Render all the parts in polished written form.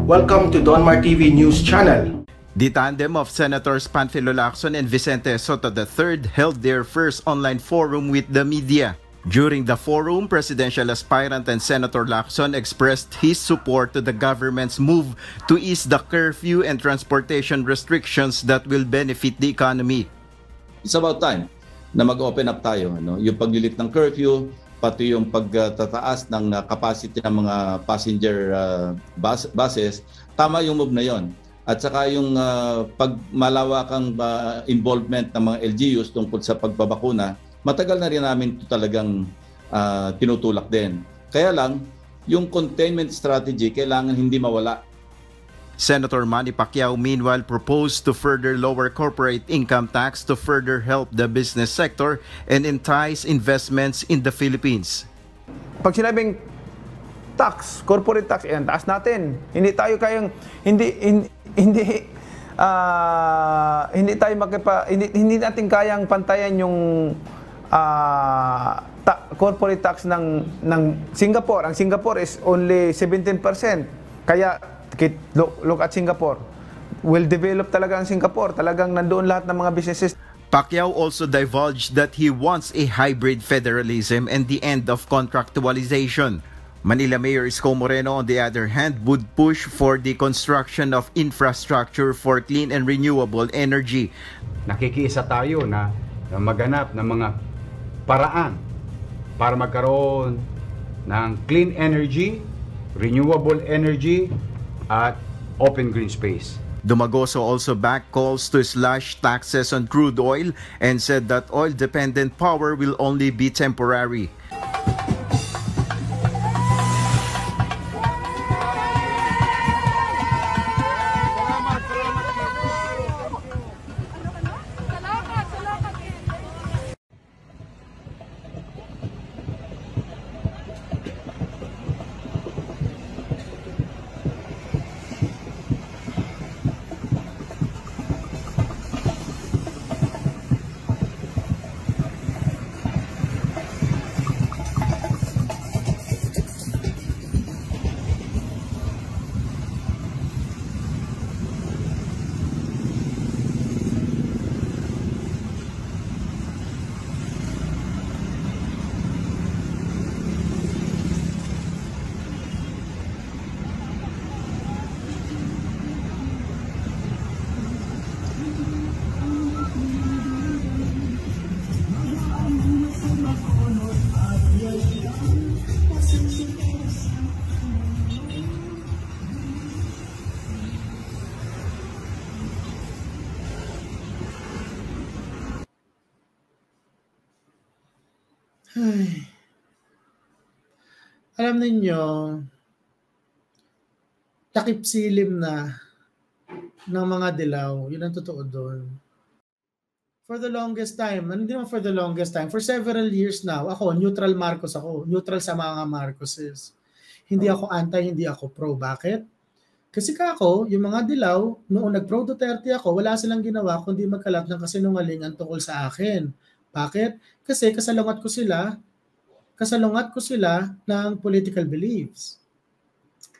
Welcome to Donmar TV News Channel. The tandem of Senators Panfilo Lacson and Vicente Soto III held their first online forum with the media. During the forum, presidential aspirant and Senator Lacson expressed his support to the government's move to ease the curfew and transportation restrictions that will benefit the economy. It's about time na mag-open up tayo. Yung paglilit ng curfew, pati yung pagtataas ng capacity ng mga passenger buses, tama yung move na yon. At saka yung pagmalawakang involvement ng mga LGUs tungkol sa pagbabakuna, matagal na rin namin ito talagang tinutulak din. Kaya lang, yung containment strategy kailangan hindi mawala. Senator Manny Pacquiao meanwhile proposed to further lower corporate income tax to further help the business sector and entice investments in the Philippines. Pag sinabing tax, corporate tax, yan, taas natin. Hindi tayo kayang hindi natin kayang pantayan yung corporate tax ng Singapore. Ang Singapore is only 17%. Kaya look at Singapore. Well developed talaga ang Singapore. Talagang nandoon lahat ng mga businesses. Pacquiao also divulged that he wants a hybrid federalism and the end of contractualization. Manila Mayor Isko Moreno, on the other hand, would push for the construction of infrastructure for clean and renewable energy. Nakikiisa tayo na maghanap ng mga paraan para magkaroon ng clean energy, renewable energy, at open green space. Dumagoso also backed calls to slash taxes on crude oil and said that oil-dependent power will only be temporary. Ay. Alam ninyo, takip silim na ng mga dilaw. Yun ang totoo doon. For the longest time, hindi naman for the longest time, for several years now, ako, neutral Marcos ako. Neutral sa mga Marcoses. Hindi ako anti, hindi ako pro. Bakit? Kasi kako, yung mga dilaw, noong nag-pro Duterte ako, wala silang ginawa kundi magkalat ng kasinungalingan tungkol sa akin. Bakit? Kasi kasalungat ko sila ng political beliefs.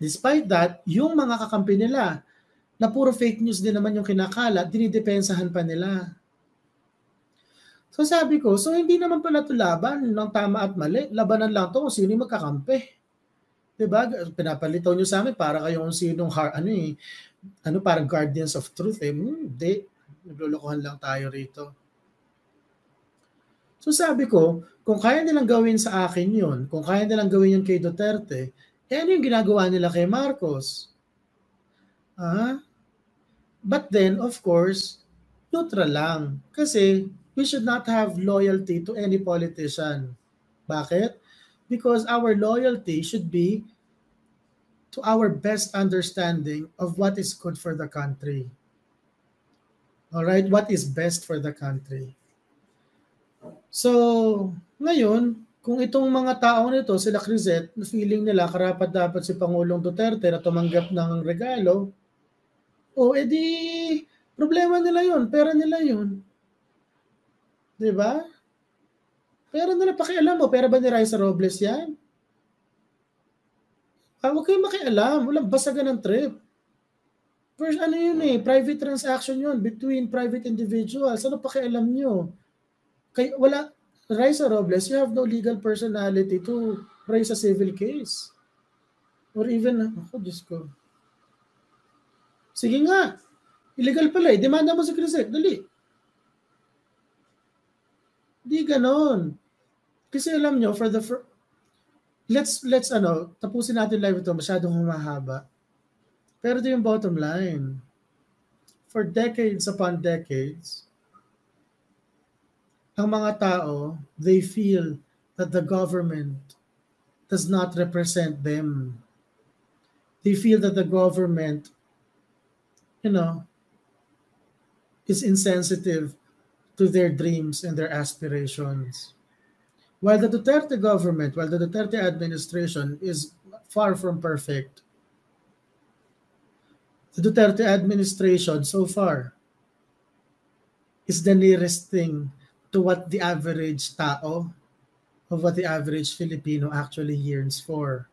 Despite that, yung mga kakampi nila na puro fake news din naman yung kinakalat, dinidepensahan pa nila. So sabi ko, so hindi naman pala ito laban ng tama at mali. Labanan lang ito kung sino yung magkakampi. Diba? Pinapalitaw nyo sa amin para kayong sinong parang guardians of truth. Hindi. Naglulukuhan lang tayo rito. So sabi ko, kung kaya nilang gawin sa akin yun, kung kaya nilang gawin yun kay Duterte, ano yung ginagawa nila kay Marcos? But then, of course, neutral lang. Kasi we should not have loyalty to any politician. Bakit? Because our loyalty should be to our best understanding of what is good for the country. All right? What is best for the country. So, ngayon, kung itong mga taong nito, sila Crisette, na feeling nila karapat dapat si Pangulong Duterte na tumanggap ng regalo, edi problema nila yun, pera nila yun. Diba? Pera nila, pakialam mo, pera ba ni Raisa Robles yan? Huwag kayong makialam, walang basagan ng trip. First, ano yun eh, private transaction yun between private individuals. Ano pakialam nyo? Kay, wala, Raisa Robles, you have no legal personality to raise a civil case. Or even, ako, Diyos ko. Sige nga, illegal pala eh, demanda mo si Crisec, dali. Di ganon. Kasi alam nyo, for the let's tapusin natin live ito, masyadong humahaba. Pero ito yung bottom line. For decades upon decades, ang mga tao, they feel that the government does not represent them. They feel that the government, is insensitive to their dreams and their aspirations. While the Duterte government, while the Duterte administration is far from perfect, the Duterte administration so far is the nearest thing to what the average tao, of what the average Filipino actually yearns for.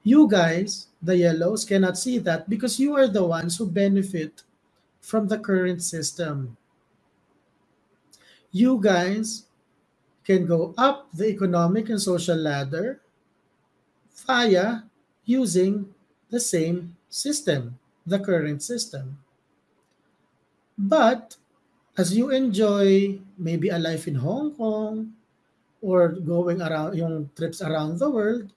You guys, the yellows, cannot see that because you are the ones who benefit from the current system. You guys can go up the economic and social ladder via using the same system, the current system. But as you enjoy maybe a life in Hong Kong or going around yung trips around the world,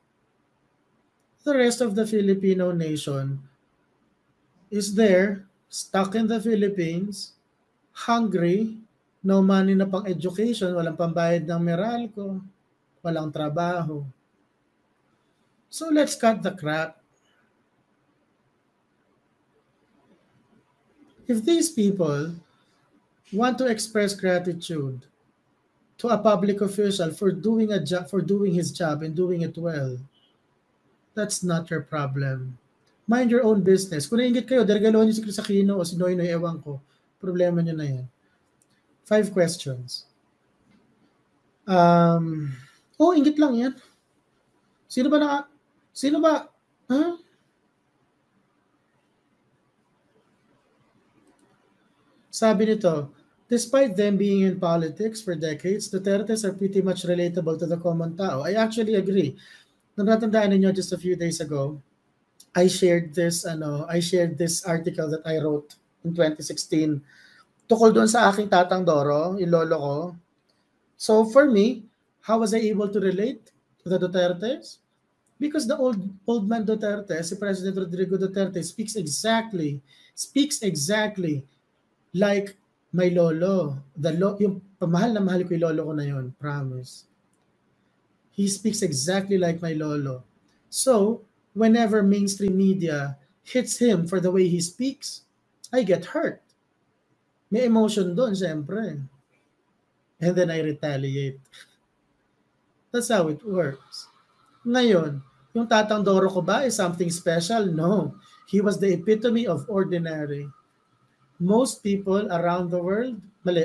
the rest of the Filipino nation is there, stuck in the Philippines, hungry, no money na pang education, walang pambayad ng Meralco, walang trabaho. So let's cut the crap. If these people want to express gratitude to a public official for doing a job, for doing his job and doing it well, that's not your problem. Mind your own business. Kung nainggit kayo, deregalohan nyo si Chris Aquino o si Noynoy, ewan ko, problema nyo na yan. 5 questions. Inggit lang yan. Sino ba? Huh? Sabi nito, despite them being in politics for decades, Dutertes are pretty much relatable to the common tao. I actually agree. Natatandaan ninyo just a few days ago, I shared this article that I wrote in 2016 tukol doon sa aking tatang Doro, yung lolo ko. So for me, how was I able to relate to the Dutertes? Because the old man Duterte, si President Rodrigo Duterte, speaks exactly like my lolo. Yung mahal na mahal ko yung lolo ko na yun, promise. He speaks exactly like my lolo. So, whenever mainstream media hits him for the way he speaks, I get hurt. May emotion doon, siyempre. And then I retaliate. That's how it works. Ngayon, yung tatang Doro ko ba is something special? No. He was the epitome of ordinary. Most people around the world,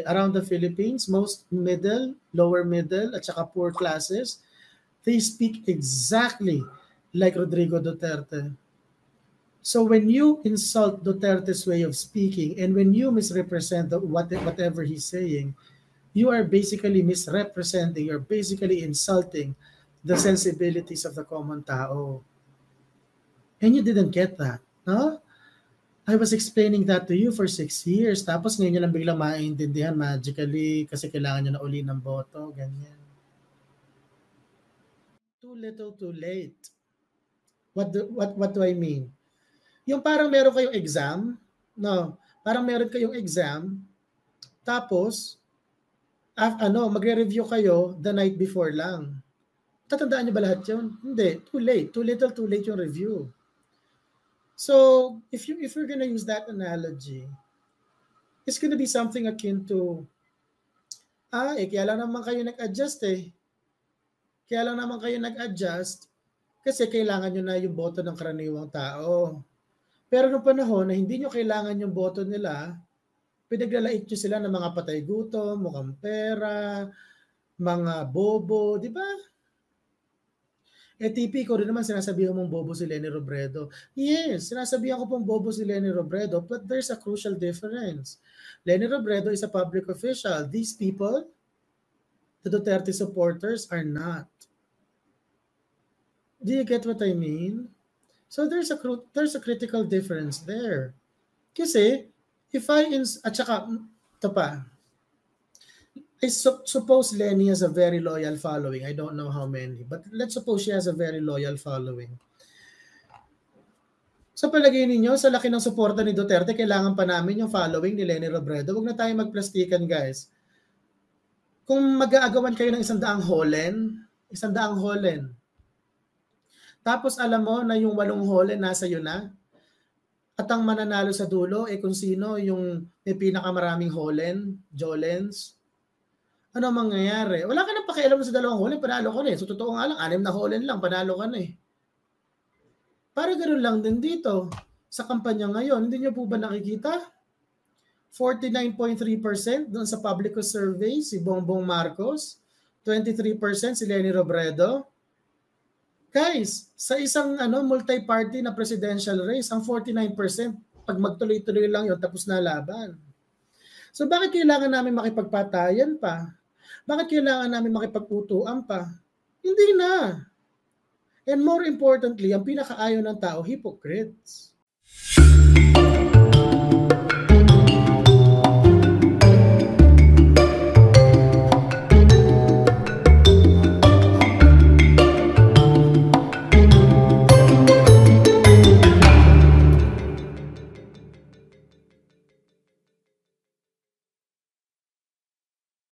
around the Philippines, most middle, lower middle, at saka poor classes, they speak exactly like Rodrigo Duterte. So when you insult Duterte's way of speaking and when you misrepresent whatever he's saying, you are basically misrepresenting, you're basically insulting the sensibilities of the common tao. And you didn't get that, no? I was explaining that to you for 6 years. Tapos ngayon nyo lang biglang maintindihan magically kasi kailangan nyo na uli ng boto, ganyan. Too little, too late. What do I mean? Yung parang meron kayong exam, no? Parang meron kayong exam, tapos, magre-review kayo the night before lang. Tatandaan nyo ba lahat yun? Hindi. Too late. Too little, too late yung review. So, if you're gonna use that analogy, it's gonna be something akin to, kaya lang naman kayo nag-adjust eh. Kaya lang naman kayo nag-adjust kasi kailangan nyo na yung boto ng karaniwang tao. Pero noong panahon na hindi nyo kailangan yung boto nila, pinaglalait nyo sila ng mga patay gutom, mukhang pera, mga bobo, di ba? TP ko rin naman sinasabihan mong bobo si Leni Robredo. Yes, sinasabihan ko pong bobo si Leni Robredo, but there's a crucial difference. Leni Robredo is a public official. These people, the Duterte supporters, are not. Do you get what I mean? So there's a critical difference there. Kasi if at saka ito pa, I suppose Leni has a very loyal following. I don't know how many, but let's suppose she has a very loyal following. Sa palagay ninyo, sa laki ng suporta ni Duterte, kailangan pa namin yung following ni Leni Robredo. Huwag na tayo magplastikan, guys. Kung mag-aagawan kayo ng 100 holen, tapos alam mo na yung 8 holen nasa iyo na, at ang mananalo sa dulo, kung sino yung may pinakamaraming holen, jolens, ano mangyayari? Wala ka nang pakialam sa 2 holen, panalo ka na eh. So totoo nga lang, 6 na holen lang, panalo ka na eh. Para ganoon lang din dito. Sa kampanya ngayon, hindi nyo po ba nakikita? 49.3% doon sa Publico survey, si Bongbong Marcos. 23% si Leni Robredo. Guys, sa isang multi-party na presidential race, ang 49%, pag magtuloy-tuloy lang yun, tapos na laban. So bakit kailangan namin makipagpatayan pa? Bakit kailangan namin makipagputuan pa? Hindi na. And more importantly, ang pinakaayaw ng tao, hypocrites.